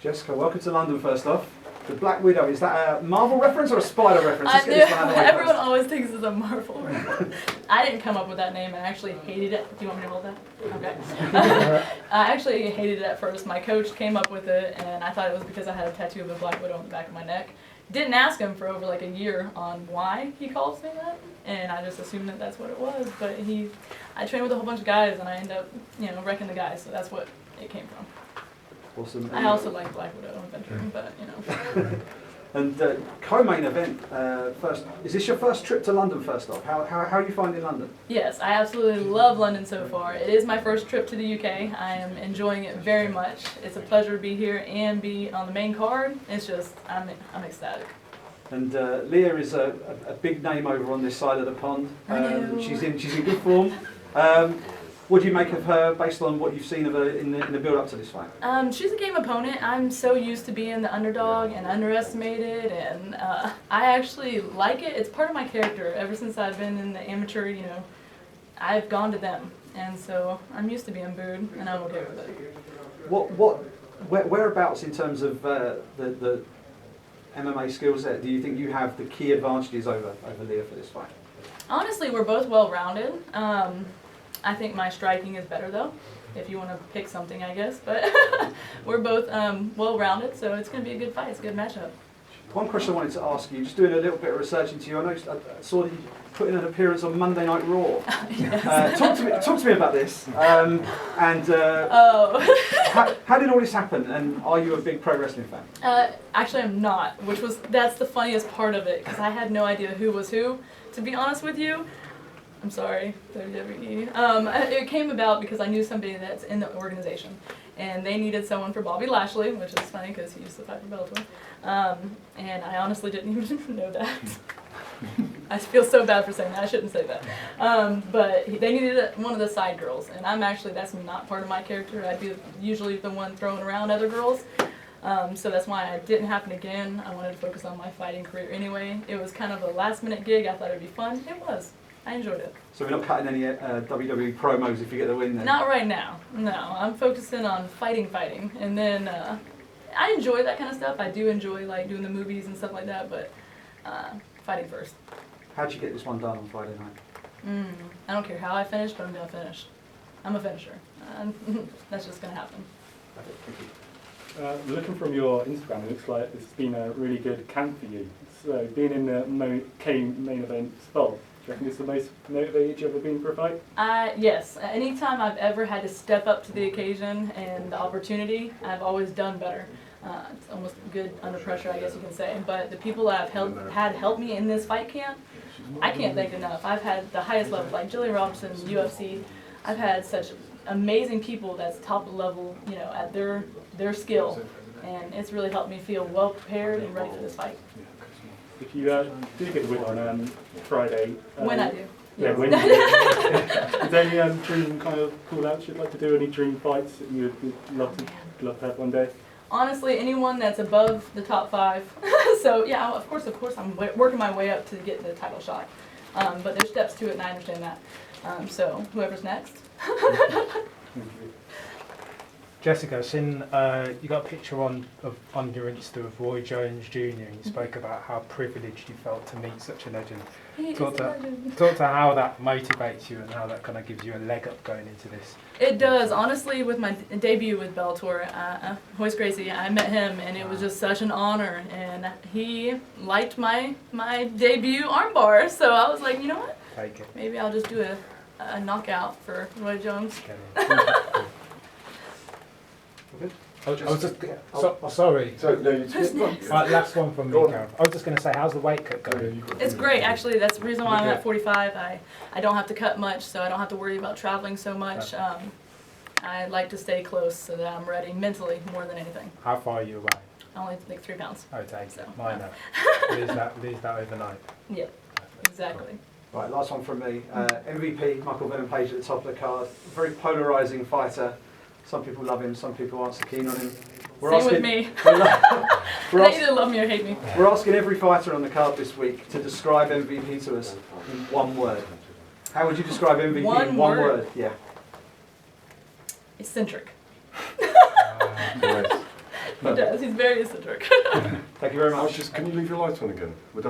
Jessica, welcome to London first off. The Black Widow, is that a Marvel reference or a Spider reference? I knew, everyone always thinks it's a Marvel reference. I didn't come up with that name. I actually hated it. Do you want me to hold that? Okay. I actually hated it at first. My coach came up with it, and I thought it was because I had a tattoo of the Black Widow on the back of my neck. Didn't ask him for over like a year on why he calls me that, and I just assumed that that's what it was. But I trained with a whole bunch of guys, and I ended up, wrecking the guys. So that's what it came from. Awesome. I also like Black Widow adventuring, but And co-main event first. Is this your first trip to London first off? How are you finding London? Yes, I absolutely love London so far. It is my first trip to the UK. I am enjoying it very much. It's a pleasure to be here and be on the main card. It's just, I'm ecstatic. And Leah is a big name over on this side of the pond. She's in good form. What do you make of her based on what you've seen of her in the build-up to this fight? She's a game opponent. I'm so used to being the underdog and underestimated, and I actually like it. It's part of my character. Ever since I've been in the amateur, I've gone to them, and so I'm used to being booed, and I'm okay with it. Whereabouts in terms of the MMA skill set do you think you have the key advantages over Leah for this fight? Honestly, we're both well-rounded. I think my striking is better though, if you want to pick something, I guess. But we're both well-rounded, so it's going to be a good fight. It's a good matchup. One question I wanted to ask you, just doing a little bit of research into you, I saw you put in an appearance on Monday Night Raw. Yes. Talk to me about this. How did all this happen? And are you a big pro wrestling fan? Actually, I'm not. That's the funniest part of it, because I had no idea who was who. To be honest with you. I'm sorry, WWE. It came about because I knew somebody that's in the organization, and they needed someone for Bobby Lashley, which is funny because he used to fight for Bellator. And I honestly didn't even know that. I feel so bad for saying that. I shouldn't say that. But they needed one of the side girls, and that's not part of my character. I'd be usually the one throwing around other girls. So that's why it didn't happen again. I wanted to focus on my fighting career anyway. It was kind of a last-minute gig. I thought it'd be fun. It was. I enjoyed it. So we're not cutting any WWE promos if you get the win then? Not right now. No, I'm focusing on fighting. And then I enjoy that kind of stuff. I do enjoy like doing the movies and stuff like that, but fighting first. How'd you get this one done on Friday night? I don't care how I finish, but I'm going to finish. I'm a finisher. That's just going to happen. Looking from your Instagram, it looks like it's been a really good camp for you. So being in the main event spot, do you reckon it's the most motivated you've ever been for a fight? Yes. Anytime I've ever had to step up to the occasion and the opportunity, I've always done better. It's almost good under pressure, I guess you can say. But the people that I've had help me in this fight camp, I can't thank enough. I've had the highest level, like Jillian Robinson, UFC. I've had such amazing people that's top level, at their skill. And it's really helped me feel well prepared and ready for this fight. If you do get the win on Friday... when I do. Yeah, when you do. Is there any dream kind of call-outs you'd like to do? Any dream fights that you'd love to have one day? Honestly, anyone that's above the top 5. So, yeah, of course, I'm working my way up to get the title shot. But there's steps to it, and I understand that. So, whoever's next. Jessica, I've seen you got a picture on your Insta of Roy Jones Jr. and you spoke about how privileged you felt to meet such a legend. Talk to how that motivates you and how that kind of gives you a leg up going into this. It does. Honestly, with my debut with Bellator, Royce Gracie, I met him and it was just such an honor. And he liked my debut armbar, so I was like, you know what? Take it. Maybe I'll just do a knockout for Roy Jones. Sorry. No, last one from me, Karen. I was just going to say, how's the weight cut going? It's great, actually. That's the reason why I'm at 45. I don't have to cut much, so I don't have to worry about traveling so much. I like to stay close so that I'm ready mentally more than anything. How far are you away? I only like 3 pounds. Oh, take so, it. Mine lose that overnight. Yep, exactly. Right, last one from me. MVP, Michael Venom Page at the top of the card. Very polarising fighter. Some people love him, some people aren't so keen on him. Same with me. They either love me or hate me. We're asking every fighter on the card this week to describe MVP to us in one word. How would you describe MVP in one word? Yeah. Eccentric. Nice. He does. He's very eccentric. Thank you very I was much. just, can you leave your light on again?